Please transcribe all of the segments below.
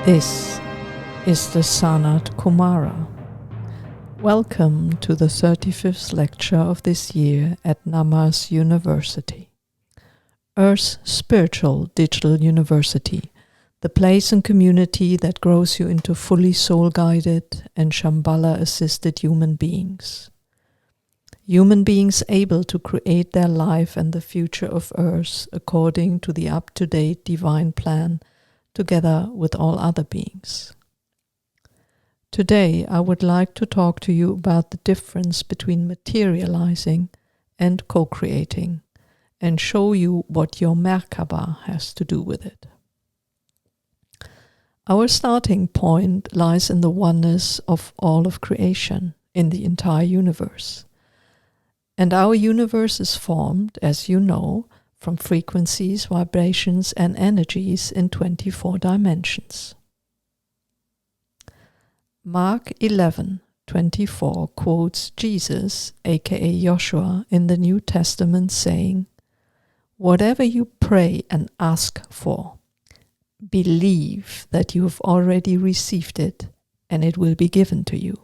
This is the SANAT KUMARA. Welcome to the 35th lecture of this year at Namas University. Earth's spiritual digital university, the place and community that grows you into fully soul-guided and Shambhala-assisted human beings. Human beings able to create their life and the future of Earth according to the up-to-date divine plan, together with all other beings. Today I would like to talk to you about the difference between materializing and co-creating and show you what your Merkabah has to do with it. Our starting point lies in the oneness of all of creation, in the entire universe. And our universe is formed, as you know, from frequencies, vibrations and energies in 24 dimensions. Mark 11:24 quotes Jesus, aka Joshua, in the New Testament saying, "Whatever you pray and ask for, believe that you have already received it and it will be given to you."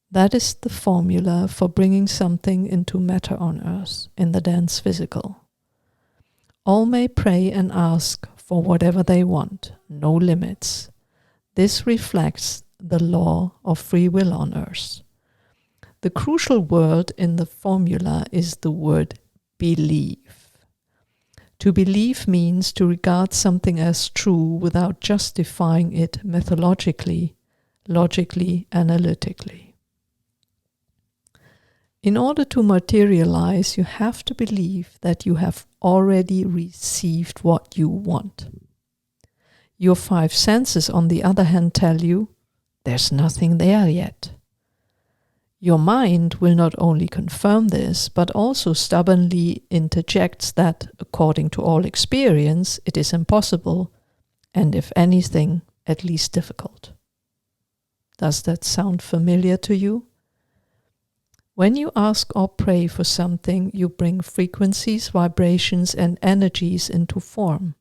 That is the formula for bringing something into matter on earth, in the dense physical. All may pray and ask for whatever they want, no limits. This reflects the law of free will on earth. The crucial word in the formula is the word believe. To believe means to regard something as true without justifying it methodologically, logically, analytically. In order to materialize, you have to believe that you have already received what you want. Your five senses, on the other hand, tell you there's nothing there yet. Your mind will not only confirm this, but also stubbornly interjects that, according to all experience, it is impossible, and if anything, at least difficult. Does that sound familiar to you? When you ask or pray for something, you bring frequencies, vibrations, and energies into form.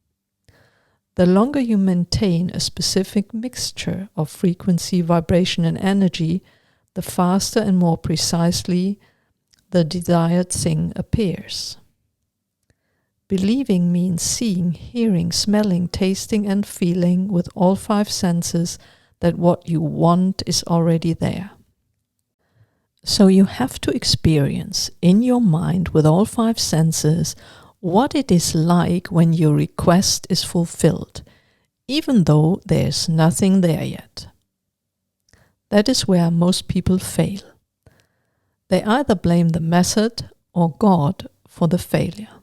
The longer you maintain a specific mixture of frequency, vibration, and energy, the faster and more precisely the desired thing appears. Believing means seeing, hearing, smelling, tasting, and feeling with all five senses that what you want is already there. So you have to experience in your mind with all five senses what it is like when your request is fulfilled, even though there's nothing there yet. That is where most people fail. They either blame the method or God for the failure.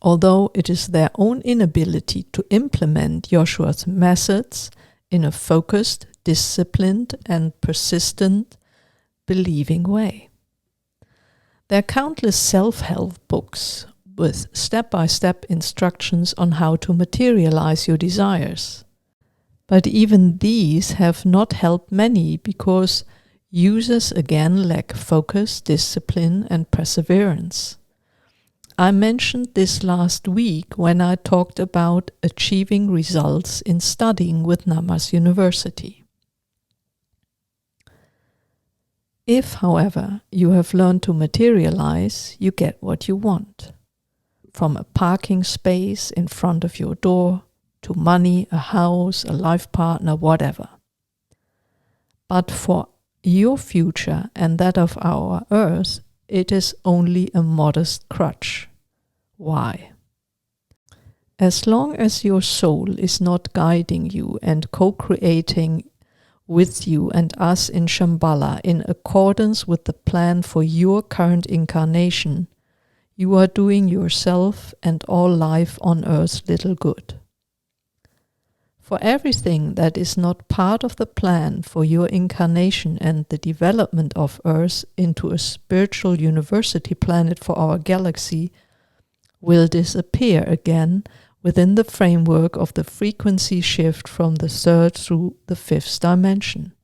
Although it is their own inability to implement Joshua's methods in a focused, disciplined, and persistent believing way. There are countless self-help books with step-by-step instructions on how to materialize your desires. But even these have not helped many because users again lack focus, discipline, and perseverance. I mentioned this last week when I talked about achieving results in studying with Namas University. If, however, you have learned to materialize, you get what you want. From a parking space in front of your door, to money, a house, a life partner, whatever. But for your future and that of our earth, it is only a modest crutch. Why? As long as your soul is not guiding you and co-creating with you and us in Shambhala in accordance with the plan for your current incarnation, you are doing yourself and all life on earth little good. For everything that is not part of the plan for your incarnation and the development of Earth into a spiritual university planet for our galaxy will disappear again within the framework of the frequency shift from the third through the fifth dimension.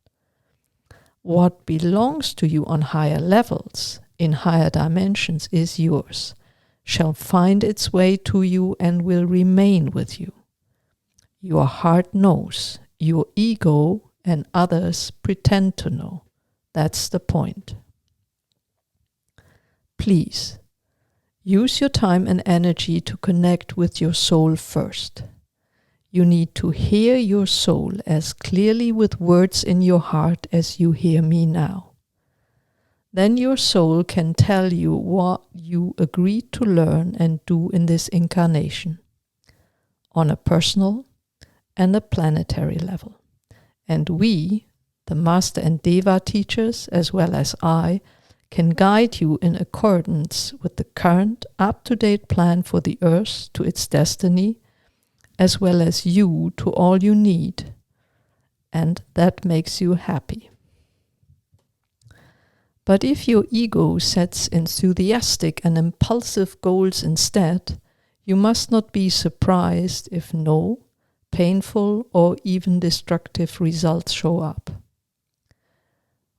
What belongs to you on higher levels, in higher dimensions, is yours, shall find its way to you and will remain with you. Your heart knows. Your ego and others pretend to know. That's the point. Please, use your time and energy to connect with your soul first. You need to hear your soul as clearly with words in your heart as you hear me now. Then your soul can tell you what you agreed to learn and do in this incarnation, on a personal and a planetary level. And we, the Master and Deva teachers, as well as I, can guide you in accordance with the current up-to-date plan for the Earth to its destiny, as well as you to all you need, and that makes you happy. But if your ego sets enthusiastic and impulsive goals instead, you must not be surprised if no, painful or even destructive results show up.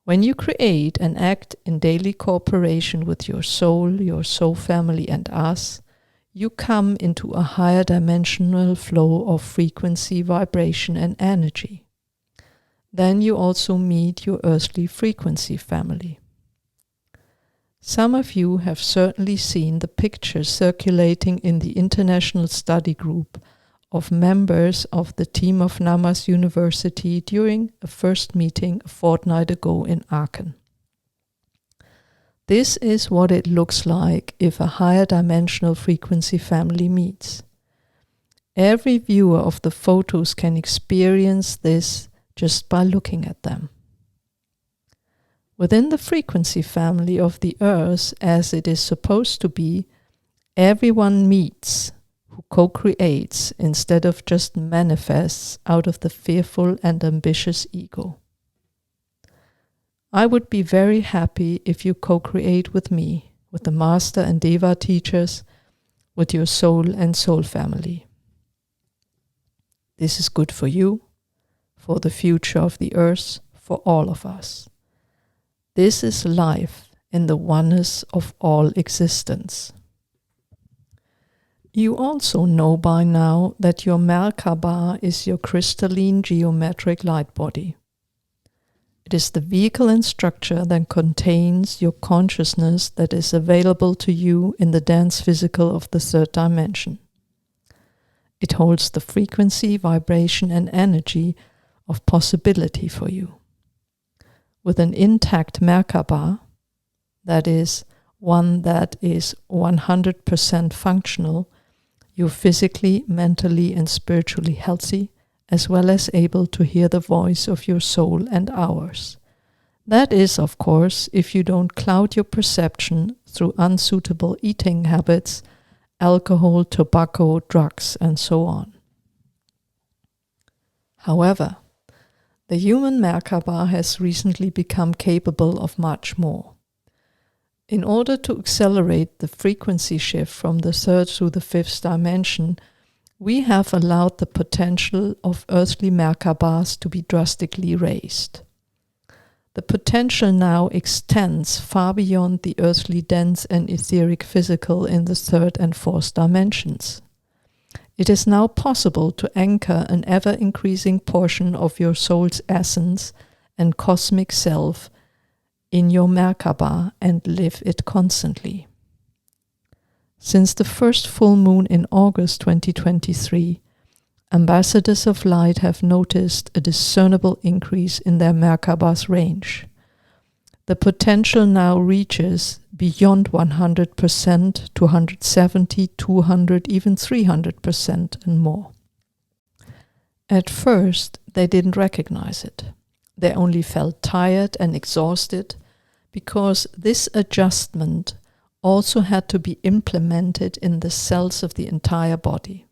When you create and act in daily cooperation with your soul family and us, you come into a higher dimensional flow of frequency, vibration and energy. Then you also meet your earthly frequency family. Some of you have certainly seen the pictures circulating in the international study group of members of the team of Namas University during a first meeting a fortnight ago in Aachen. This is what it looks like if a higher dimensional frequency family meets. Every viewer of the photos can experience this just by looking at them. Within the frequency family of the Earth, as it is supposed to be, everyone meets who co-creates instead of just manifests out of the fearful and ambitious ego. I would be very happy if you co-create with me, with the Master and Deva teachers, with your soul and soul family. This is good for you, for the future of the Earth, for all of us. This is life in the oneness of all existence. You also know by now that your Merkabah is your crystalline geometric light body. It is the vehicle and structure that contains your consciousness that is available to you in the dense physical of the third dimension. It holds the frequency, vibration, and energy of possibility for you. With an intact Merkabah, that is, one that is 100% functional, you're physically, mentally, and spiritually healthy, as well as able to hear the voice of your soul and ours. That is, of course, if you don't cloud your perception through unsuitable eating habits, alcohol, tobacco, drugs, and so on. However, the human Merkabah has recently become capable of much more. In order to accelerate the frequency shift from the third to the fifth dimension, we have allowed the potential of earthly Merkabahs to be drastically raised. The potential now extends far beyond the earthly dense and etheric physical in the third and fourth dimensions. It is now possible to anchor an ever-increasing portion of your soul's essence and cosmic self in your Merkabah and live it constantly. Since the first full moon in August 2023, ambassadors of light have noticed a discernible increase in their Merkabah's range. The potential now reaches beyond 100% to 170, 200, even 300% and more. At first, they didn't recognize it. They only felt tired and exhausted because this adjustment also had to be implemented in the cells of the entire body.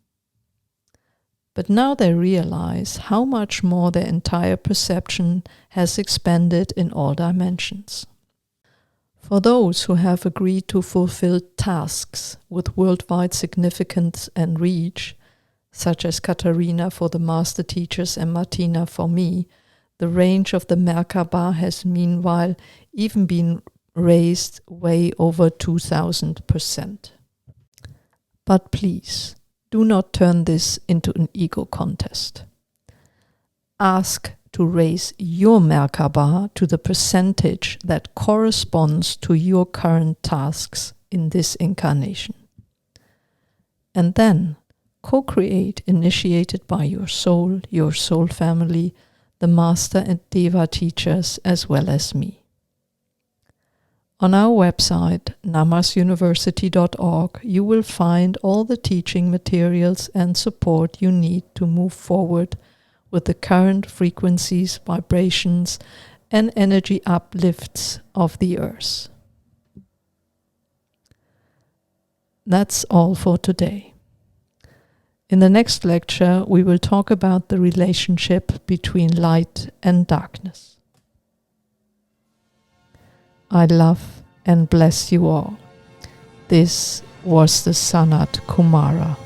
But now they realize how much more their entire perception has expanded in all dimensions. For those who have agreed to fulfill tasks with worldwide significance and reach, such as Katarina for the master teachers and Martina for me, the range of the Merkabah has meanwhile even been raised way over 2000%. But please, Do not turn this into an ego contest. Ask to raise your Merkabah to the percentage that corresponds to your current tasks in this incarnation. And then co-create, initiated by your soul family, the Master and Deva teachers, as well as me. On our website, namasuniversity.org, you will find all the teaching materials and support you need to move forward with the current frequencies, vibrations, and energy uplifts of the earth. That's all for today. In the next lecture, we will talk about the relationship between light and darkness. I love and bless you all. This was the SANAT KUMARA.